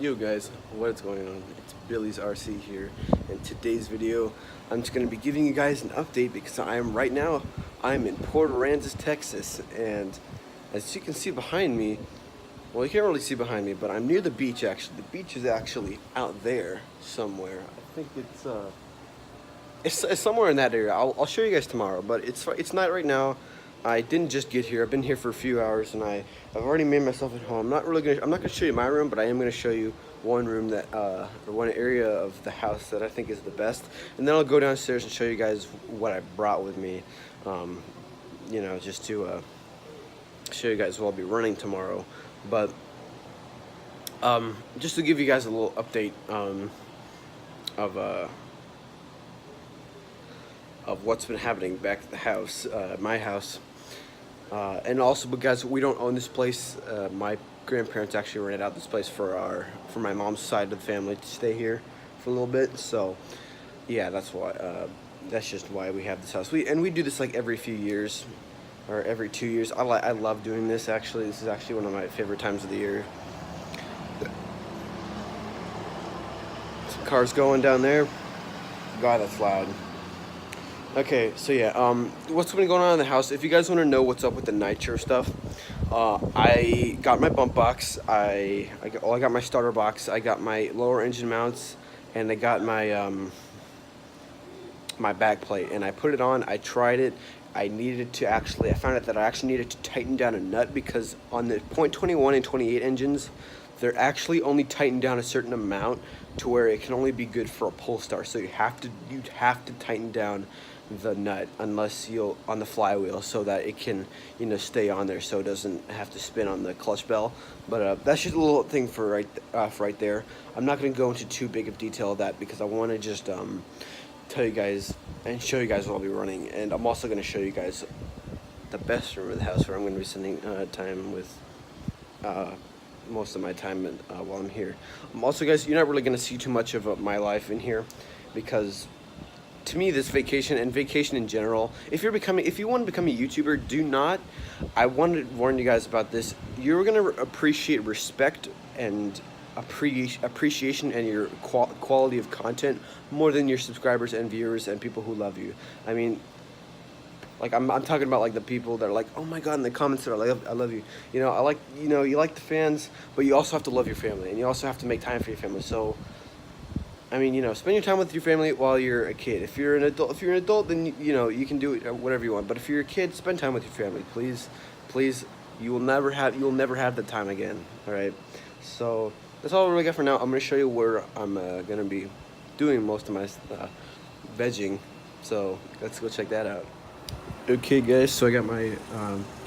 Yo guys, what's going on? It's Billy's RC here. In today's video, I'm just going to be giving you guys an update because I'm in Port Aransas, Texas, and as you can see behind me, well, you can't really see behind me, but I'm near the beach actually. The beach is actually out there somewhere. I think it's somewhere in that area. I'll show you guys tomorrow, but it's not right now. I didn't just get here. I've been here for a few hours, and I've already made myself at home. I'm not gonna show you my room, but I am gonna show you one room that or one area of the house that I think is the best. And then I'll go downstairs and show you guys what I brought with me. Just to show you guys what I'll be running tomorrow. But just to give you guys a little update of what's been happening back at the house, my house. And also because we don't own this place, my grandparents actually rented out this place for my mom's side of the family to stay here for a little bit. So yeah, that's why. That's just why we have this house. We do this like every few years or every 2 years. I love doing this. Actually, this is actually one of my favorite times of the year. Some cars going down there. God, that's loud. Okay, so yeah, what's been going on in the house? If you guys want to know what's up with the nitro stuff, I got my bump box, I got my starter box, I got my lower engine mounts, and I got my my back plate, and I put it on. I tried it. I found out that I actually needed to tighten down a nut because on the .21 and 28 engines, they're actually only tightened down a certain amount to where it can only be good for a Polestar. So you'd have to tighten down the nut on the flywheel so that it can stay on there so it doesn't have to spin on the clutch bell. But that's just a little thing for right there. I'm not going to go into too big of detail of that because I want to just tell you guys and show you guys what I'll be running. And I'm also going to show you guys the best room of the house where I'm going to be spending time with most of my time while I'm here. Also, guys, you're not really going to see too much of my life in here because to me, this vacation in general, if you want to become a YouTuber, I want to warn you guys about this. You're going to appreciate respect and appreciation and your quality of content more than your subscribers and viewers and people who love you. I mean, like I'm talking about like the people that are like, oh my god, in the comments that are like, I love you. You like the fans, but you also have to love your family and you also have to make time for your family. So I mean, spend your time with your family while you're a kid. If you're an adult, then you can do it whatever you want. But if you're a kid, spend time with your family, please. Please, you will never have the time again. All right. So that's all we really got for now. I'm gonna show you where I'm gonna be doing most of my vegging. So let's go check that out. Okay, guys. So I got my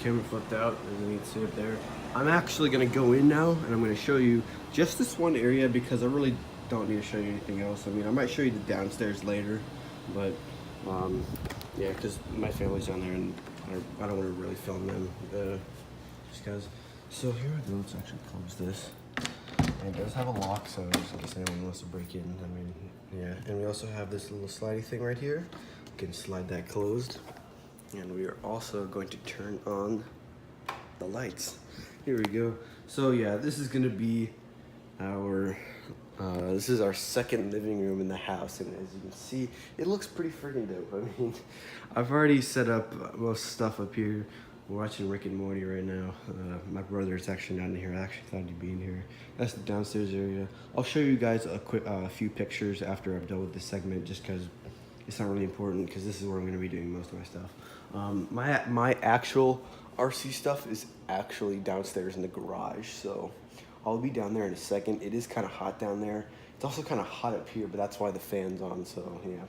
camera flipped out, and you can see it there. I'm actually gonna go in now, and I'm gonna show you just this one area because I really don't need to show you anything else. I mean, I might show you the downstairs later, but yeah, because my family's down there and I don't want to really film them just because. So here I go. Let's actually close this. And it does have a lock, so just in case anyone wants to break in. I mean, yeah. And we also have this little slidey thing right here. You can slide that closed. And we are also going to turn on the lights. Here we go. So yeah, this is going to be this is our second living room in the house, and as you can see, it looks pretty freaking dope. I mean, I've already set up most stuff up here. We're watching Rick and Morty right now. My brother is actually not in here. I actually thought he'd be in here. That's the downstairs area. I'll show you guys a few pictures after I'm done with this segment, just because it's not really important, because this is where I'm going to be doing most of my stuff. My actual RC stuff is actually downstairs in the garage, so I'll be down there in a second. It is kind of hot down there. It's also kind of hot up here, but that's why the fan's on, so yeah.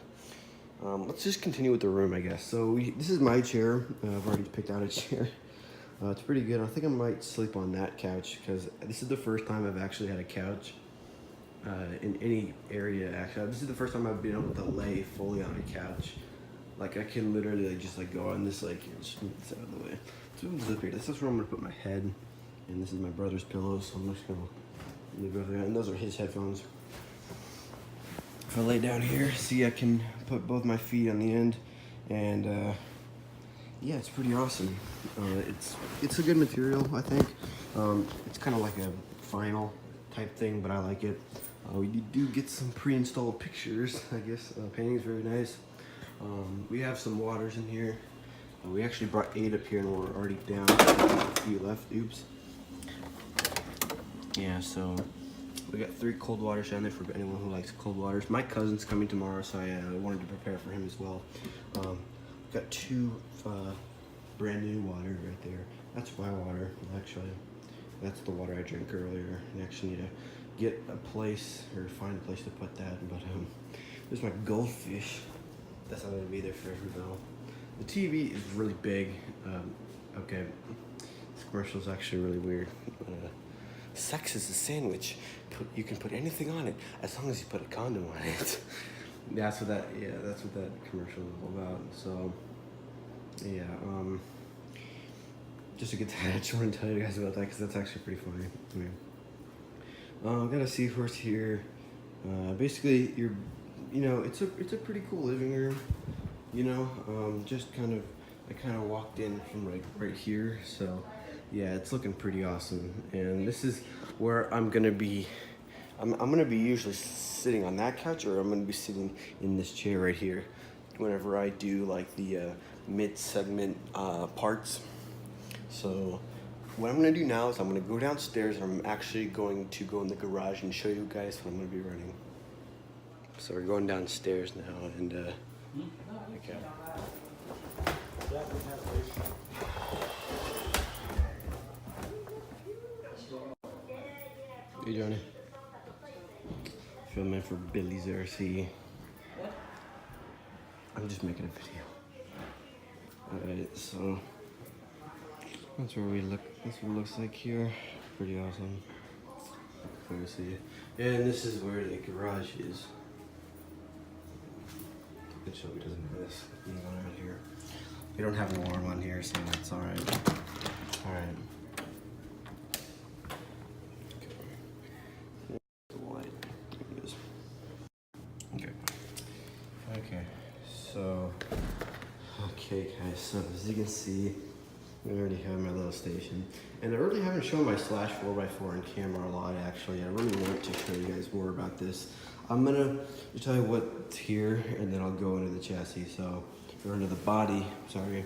Let's just continue with the room, I guess. So this is my chair. I've already picked out a chair. It's pretty good. I think I might sleep on that couch because this is the first time I've actually had a couch in any area, actually. This is the first time I've been able to lay fully on a couch. Like, I can literally just, like, go on this, like, just move this out of the way. So I'm just here. This is where I'm going to put my head. And this is my brother's pillow, so I'm just gonna leave it over there. And those are his headphones. If I lay down here, see, I can put both my feet on the end, and yeah, it's pretty awesome. It's a good material, I think. It's kind of like a vinyl type thing, but I like it. We do get some pre-installed pictures, I guess. Painting's very nice. We have some waters in here. We actually brought 8 up here and we're already down a few left. Oops. Yeah, so we got 3 cold waters down there for anyone who likes cold waters. My cousin's coming tomorrow, so I wanted to prepare for him as well. Got 2 brand new water right there. That's my water, actually. That's the water I drank earlier. I actually need to get a place or find a place to put that. But there's my goldfish. That's not gonna be there forever though. The TV is really big. Okay, this commercial is actually really weird. Sex is a sandwich. You can put anything on it as long as you put a condom on it. That's what that commercial is all about. So yeah, just to get that, I just want to tell you guys about that because that's actually pretty funny. Got a seahorse here. Basically, it's a pretty cool living room. Just I kind of walked in from right here, so yeah, it's looking pretty awesome. And this is where I'm gonna be. I'm gonna be usually sitting on that couch, or I'm gonna be sitting in this chair right here whenever I do like the mid-segment parts. So what I'm gonna do now is I'm gonna go downstairs and I'm actually going to go in the garage and show you guys what I'm gonna be running. So we're going downstairs now and okay. Hey Johnny. Filming for Billy's RC. I'm just making a video. Alright, so that's where we look. That's what it looks like here. Pretty awesome. Let me see. And this is where the garage is. Good show doesn't have this thing on right here. We don't have an alarm on here, so that's alright. Alright. The light. There it is. Okay. Okay. So guys, so as you can see, I already have my little station. And I really haven't shown my Slash 4x4 on camera a lot, actually. I really want to show you guys more about this. I'm gonna tell you what's here, and then I'll go into the chassis, or into the body, sorry.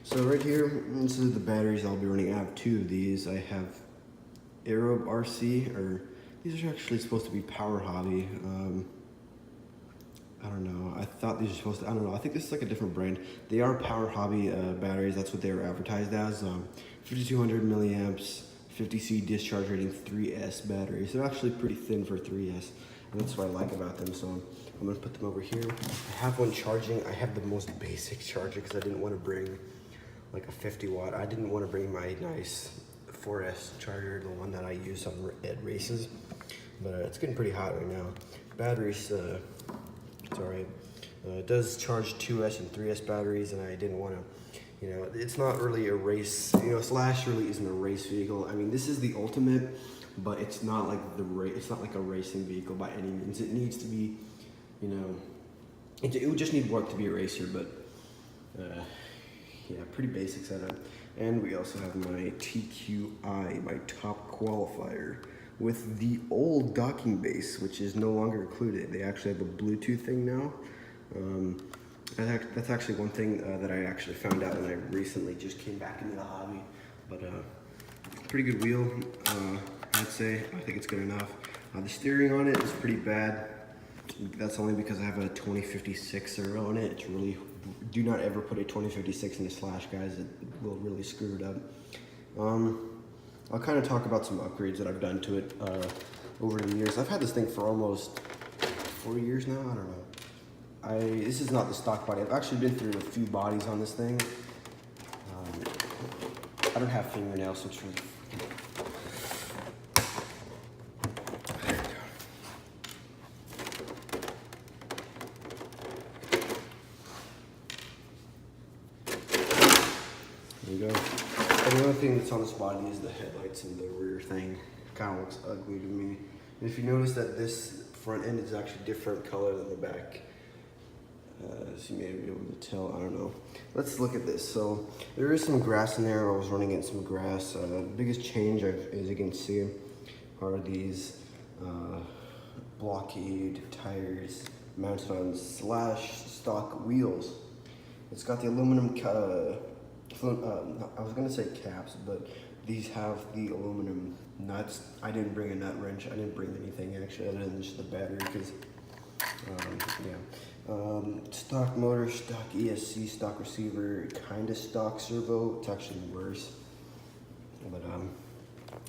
So right here, this is the batteries I'll be running. I have 2 of these. I have Aerobe RC, or these are actually supposed to be Power Hobby. I don't know. I thought these are supposed to, I don't know. I think this is like a different brand. They are Power Hobby batteries. That's what they were advertised as. 5200 milliamps, 50C discharge rating, 3S batteries. They're actually pretty thin for 3S. And that's what I like about them. So I'm gonna put them over here. I have one charging. I have the most basic charger because I didn't want to bring like a 50 watt. I didn't want to bring my nice 4S charger, the one that I use on at races. But it's getting pretty hot right now. Batteries, it's alright. It does charge 2S and 3S batteries, and I didn't want to, it's not really a race, Slash really isn't a race vehicle. I mean, this is the ultimate, but it's not like it's not like a racing vehicle by any means. It needs to be, it would just need work to be a racer, but yeah, pretty basic setup. And we also have my TQI, my top qualifier, with the old docking base, which is no longer included. They actually have a Bluetooth thing now. That's actually one thing that I actually found out when I recently just came back into the hobby. But pretty good wheel, I'd say. I think it's good enough. The steering on it is pretty bad. That's only because I have a 2056 on it. It's really, do not ever put a 2056 in a Slash, guys. It will really screw it up. I'll kind of talk about some upgrades that I've done to it over the years. I've had this thing for almost 4 years now. I don't know. This is not the stock body. I've actually been through a few bodies on this thing. I don't have fingernails, so it's really. There you go. And the other thing that's on this body is the headlights and the rear thing. Kind of looks ugly to me. And if you notice that this front end is actually different color than the back, as you may be able to tell, I don't know. Let's look at this. So there is some grass in there. I was running in some grass. The biggest change, as you can see, are these blockade tires mounted on slash stock wheels. It's got the aluminum, I was gonna say caps, but these have the aluminum nuts. I didn't bring a nut wrench. I didn't bring anything actually other than just the battery because, stock motor, stock ESC, stock receiver, kind of stock servo. It's actually worse. But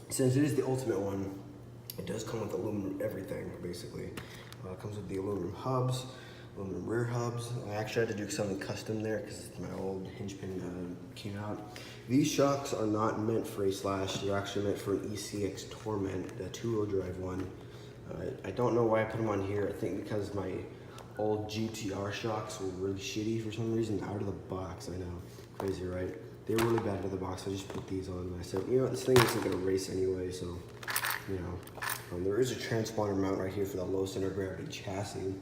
since it is the ultimate one, it does come with aluminum everything, basically. It comes with the aluminum hubs, aluminum rear hubs. I actually had to do something custom there because my old hinge pin came out. These shocks are not meant for a slash. They're actually meant for an ECX Torment, the two-wheel drive one. I don't know why I put them on here. I think because my old GTR shocks were really shitty for some reason out of the box. I know, crazy, right? They were really bad out of the box. So I just put these on and I said, you know what, this thing isn't gonna race anyway, so, you know. There is a transponder mount right here for the low center of gravity chassis,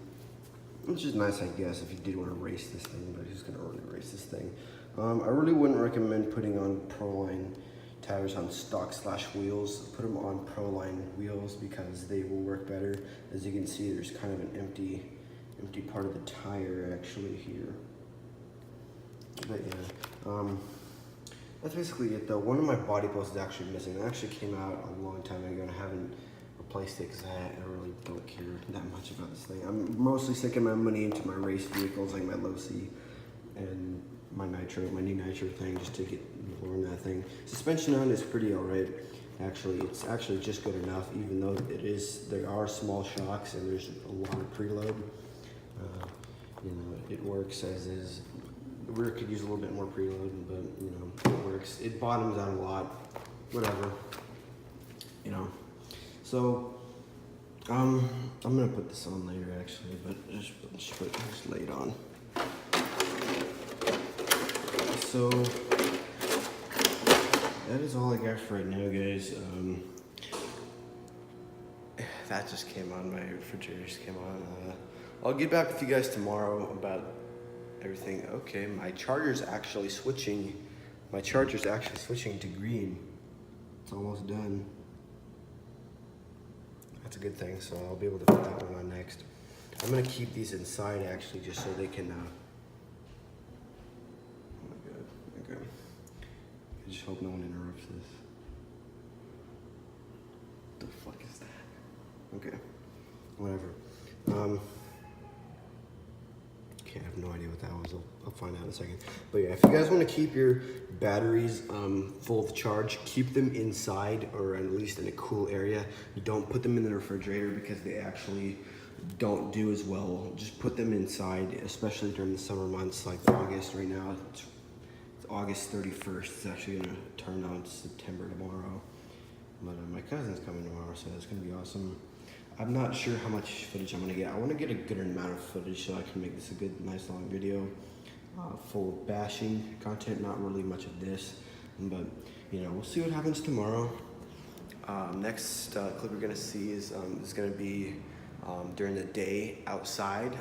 which is nice, I guess, if you did want to race this thing, but who's gonna really race this thing? I really wouldn't recommend putting on Proline tires on stock slash wheels. Put them on Proline wheels because they will work better. As you can see, there's kind of an empty part of the tire actually here. But yeah, that's basically it though. One of my body posts is actually missing. It actually came out a long time ago and I haven't replaced it because I really don't care that much about this thing. I'm mostly sinking my money into my race vehicles like my Losi and my Nitro, my new Nitro thing, just to get warm that thing. Suspension on is pretty alright. Actually, it's actually just good enough, even though there are small shocks and there's a lot of preload. You know, it works as is. The rear could use a little bit more preload, but you know, it works. It bottoms out a lot, whatever, you know. So, I'm gonna put this on later actually, but just lay it on. So, that is all I got for right now, guys. That just came on, my refrigerator just came on. I'll get back with you guys tomorrow about everything. Okay, my charger's actually switching to green. It's almost done. That's a good thing, so I'll be able to put that one on next. I'm gonna keep these inside actually just so they can, oh my god, okay. I just hope no one interrupts this. What the fuck is that? Okay, whatever. Okay, I have no idea what that was. I'll find out in a second. But yeah, if you guys want to keep your batteries full of charge, keep them inside or at least in a cool area. You don't put them in the refrigerator because they actually don't do as well. Just put them inside, especially during the summer months like August right now. It's August 31st. It's actually gonna turn on September tomorrow. But my cousin's coming tomorrow, so it's gonna be awesome. I'm not sure how much footage I'm gonna get. I wanna get a good amount of footage so I can make this a good, nice long video. Full of bashing content, not really much of this. But, you know, we'll see what happens tomorrow. Next clip we're gonna see is gonna be during the day outside.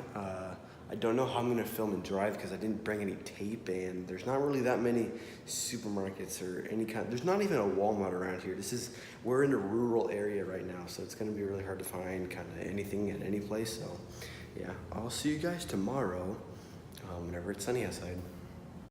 I don't know how I'm gonna film and drive because I didn't bring any tape and there's not really that many supermarkets or any kind. There's not even a Walmart around here. We're in a rural area right now, so it's gonna be really hard to find kind of anything at any place. So yeah, I'll see you guys tomorrow whenever it's sunny outside.